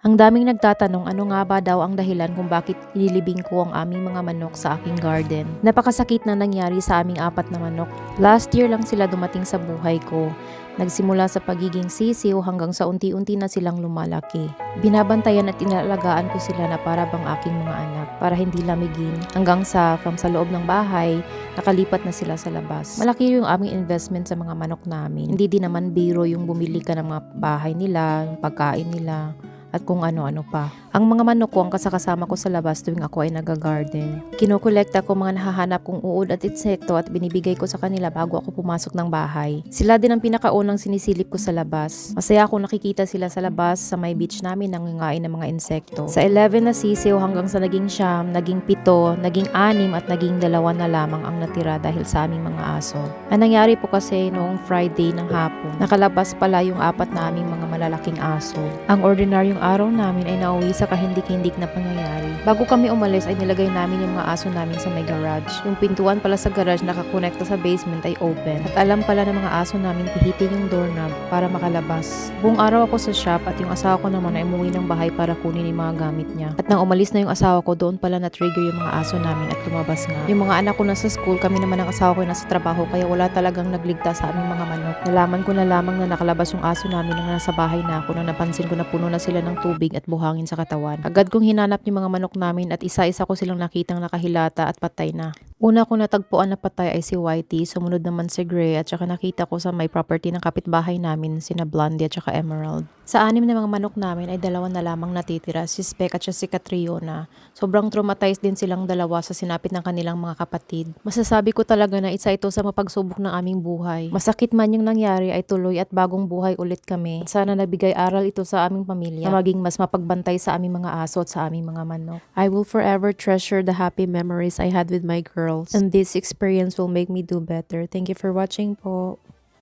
Ang daming nagtatanong ano nga ba daw ang dahilan kung bakit inilibing ko ang aming mga manok sa aking garden. Napakasakit na nangyari sa aming 4 na manok. Last year lang sila dumating sa buhay ko. Nagsimula sa pagiging sisiw hanggang sa unti-unti na silang lumalaki. Binabantayan at inalagaan ko sila na para bang aking mga anak para hindi lamigin hanggang sa from sa loob ng bahay, nakalipat na sila sa labas. Malaki yung aming investment sa mga manok namin. Hindi din naman biro yung bumili ka ng mga bahay nila, yung pagkain nila, at kung ano-ano pa. Ang mga manok ko ang kasakasama ko sa labas tuwing ako ay nag-garden. Kinokolekta ko mga nahahanap kong uod at insekto at binibigay ko sa kanila bago ako pumasok ng bahay. Sila din ang pinakaunang sinisilip ko sa labas. Masaya akong nakikita sila sa labas sa may beach namin nangangain ng mga insekto. Sa 11 na sisiw hanggang sa naging 9, naging 7, naging 6 at naging 2 na lamang ang natira dahil sa aming mga aso. Ang nangyari po kasi noong Friday ng hapon, nakalabas pala yung 4 na aming mga malalaking aso. Ang ordinaryong araw namin ay nauwi sa kahindik-hindik na pangyayari. Bago kami umalis ay nilagay namin yung mga aso namin sa may garage. Yung pintuan pala sa garage nakakonekta sa basement ay open. At alam pala ng mga aso namin pihitin yung doorknob para makalabas. Buong araw ako sa shop at yung asawa ko naman ay umuwi ng bahay para kunin yung mga gamit niya. At nang umalis na yung asawa ko, doon pala na-trigger yung mga aso namin at lumabas nga. Yung mga anak ko nasa school, kami naman ang asawa ko ay nasa trabaho kaya wala talagang nagligtas sa aming mga manok. Nalaman ko na lamang na nakalabas yung aso namin nang nasa bahay na ako nang napansin ko na puno na sila ng tubig at buhangin sa katawan. Agad kong hinanap yung mga manok namin at isa-isa ko silang nakitang nakahilata at patay na. Una ko natagpuan na patay ay si Whitey, sumunod naman si Gray at saka nakita ko sa may property ng kapitbahay namin sina Blondie at saka Emerald. Sa 6 na mga manok namin ay 2 na lamang natitira, si Speck at si Catriona. Sobrang traumatized din silang dalawa sa sinapit ng kanilang mga kapatid. Masasabi ko talaga na isa ito sa mapagsubok ng aming buhay. Masakit man yung nangyari ay tuloy at bagong buhay ulit kami. At sana nabigay aral ito sa aming pamilya na maging mas mapagbantay sa aming mga aso at sa aming mga manok. I will forever treasure the happy memories I had with my girls. And this experience will make me do better. Thank you for watching po.